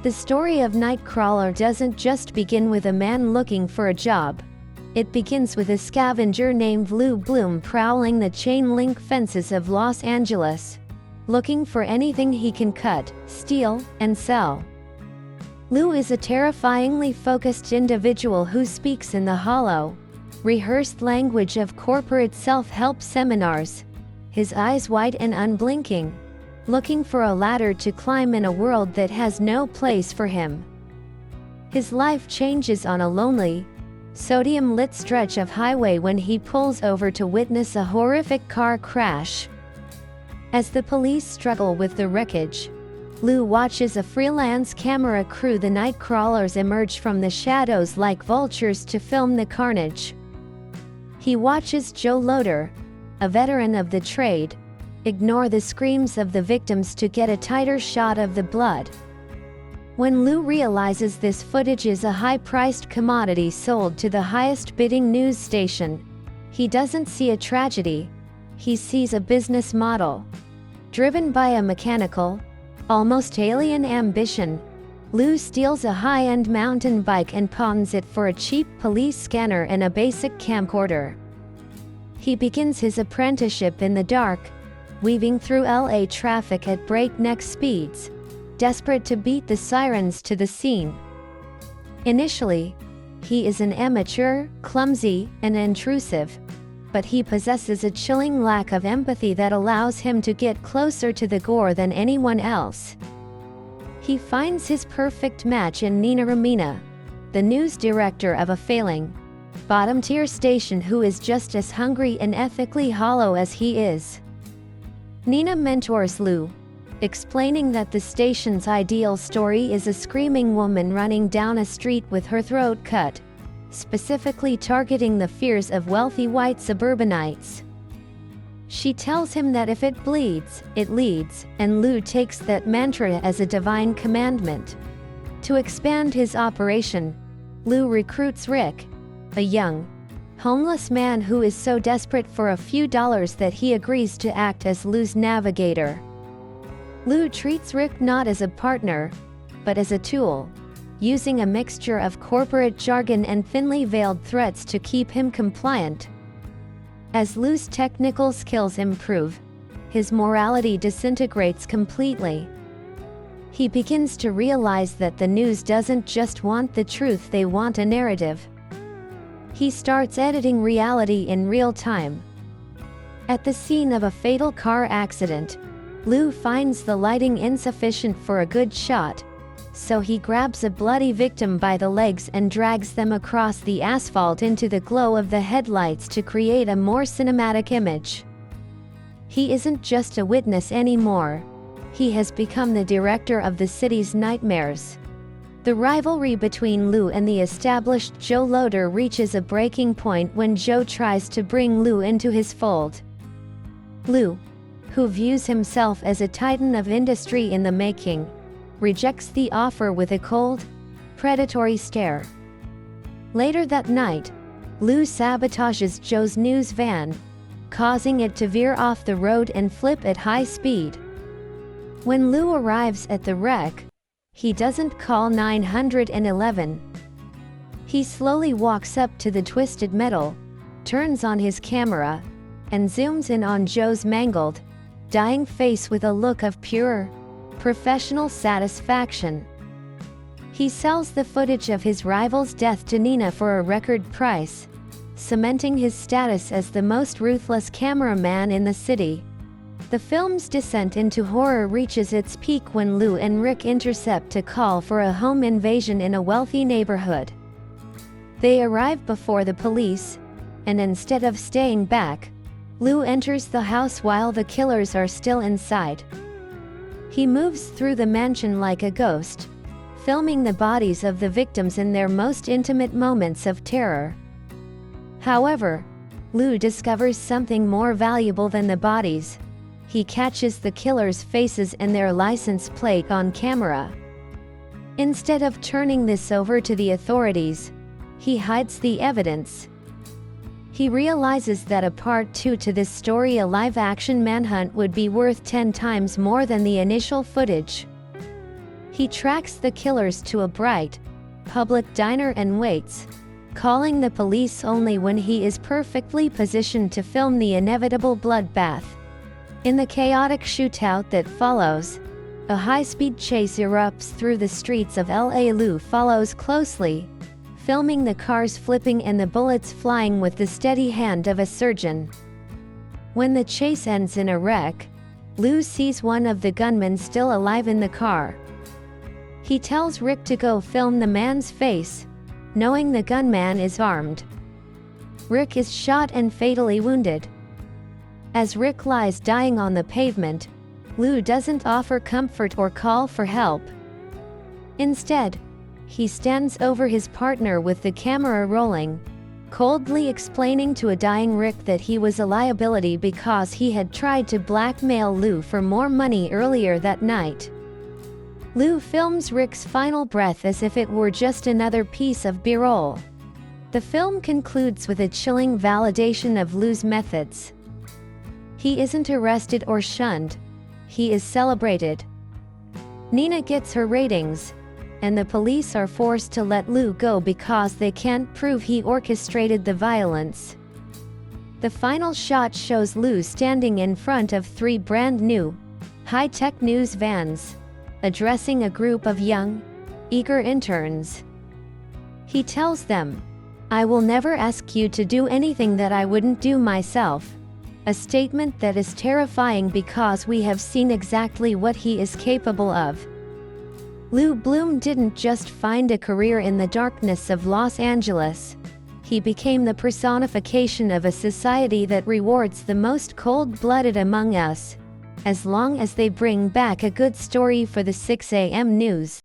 The story of Nightcrawler doesn't just begin with a man looking for a job. It begins with a scavenger named Lou Bloom prowling the chain-link fences of Los Angeles, looking for anything he can cut, steal, and sell. Lou is a terrifyingly focused individual who speaks in the hollow, rehearsed language of corporate self-help seminars, his eyes wide and unblinking, looking for a ladder to climb in a world that has no place for him. His life changes on a lonely, sodium-lit stretch of highway when he pulls over to witness a horrific car crash. As the police struggle with the wreckage, Lou watches a freelance camera crew the Nightcrawlers emerge from the shadows like vultures to film the carnage. He watches Joe Loader, a veteran of the trade, ignore the screams of the victims to get a tighter shot of the blood. When Lou realizes this footage is a high-priced commodity sold to the highest-bidding news station, he doesn't see a tragedy, he sees a business model. Driven by a mechanical, almost alien ambition, Lou steals a high-end mountain bike and pawns it for a cheap police scanner and a basic camcorder. He begins his apprenticeship in the dark, weaving through LA traffic at breakneck speeds, desperate to beat the sirens to the scene. Initially, he is an amateur, clumsy, and intrusive, but he possesses a chilling lack of empathy that allows him to get closer to the gore than anyone else. He finds his perfect match in Nina Romina, the news director of a failing, bottom-tier station who is just as hungry and ethically hollow as he is. Nina mentors Lou, explaining that the station's ideal story is a screaming woman running down a street with her throat cut, specifically targeting the fears of wealthy white suburbanites. She tells him that if it bleeds, it leads, and Lou takes that mantra as a divine commandment. To expand his operation, Lou recruits Rick, a young, homeless man who is so desperate for a few dollars that he agrees to act as Lou's navigator. Lou treats Rick not as a partner, but as a tool, using a mixture of corporate jargon and thinly veiled threats to keep him compliant. As Lou's technical skills improve, his morality disintegrates completely. He begins to realize that the news doesn't just want the truth, they want a narrative. He starts editing reality in real time. At the scene of a fatal car accident, Lou finds the lighting insufficient for a good shot, so he grabs a bloody victim by the legs and drags them across the asphalt into the glow of the headlights to create a more cinematic image. He isn't just a witness anymore. He has become the director of the city's nightmares. The rivalry between Lou and the established Joe Loader reaches a breaking point when Joe tries to bring Lou into his fold. Lou, who views himself as a titan of industry in the making, rejects the offer with a cold, predatory stare. Later that night, Lou sabotages Joe's news van, causing it to veer off the road and flip at high speed. When Lou arrives at the wreck, he doesn't call 911. He slowly walks up to the twisted metal, turns on his camera, and zooms in on Joe's mangled, dying face with a look of pure, professional satisfaction. He sells the footage of his rival's death to Nina for a record price, cementing his status as the most ruthless cameraman in the city. The film's descent into horror reaches its peak when Lou and Rick intercept a call for a home invasion in a wealthy neighborhood. They arrive before the police, and instead of staying back, Lou enters the house while the killers are still inside. He moves through the mansion like a ghost, filming the bodies of the victims in their most intimate moments of terror. However, Lou discovers something more valuable than the bodies. He catches the killers' faces and their license plate on camera. Instead of turning this over to the authorities, he hides the evidence. He realizes that a part 2 to this story, a live-action manhunt, would be worth 10 times more than the initial footage. He tracks the killers to a bright, public diner and waits, calling the police only when he is perfectly positioned to film the inevitable bloodbath. In the chaotic shootout that follows, a high-speed chase erupts through the streets of LA. Lou follows closely, filming the cars flipping and the bullets flying with the steady hand of a surgeon. When the chase ends in a wreck, Lou sees one of the gunmen still alive in the car. He tells Rick to go film the man's face, knowing the gunman is armed. Rick is shot and fatally wounded. As Rick lies dying on the pavement, Lou doesn't offer comfort or call for help. Instead, he stands over his partner with the camera rolling, coldly explaining to a dying Rick that he was a liability because he had tried to blackmail Lou for more money earlier that night. Lou films Rick's final breath as if it were just another piece of B-roll. The film concludes with a chilling validation of Lou's methods. He isn't arrested or shunned. He is celebrated. Nina gets her ratings, and the police are forced to let Lou go because they can't prove he orchestrated the violence. The final shot shows Lou standing in front of 3 brand-new, high-tech news vans, addressing a group of young, eager interns. He tells them, "I will never ask you to do anything that I wouldn't do myself," a statement that is terrifying because we have seen exactly what he is capable of. Lou Bloom didn't just find a career in the darkness of Los Angeles. He became the personification of a society that rewards the most cold-blooded among us, as long as they bring back a good story for the 6 a.m. news.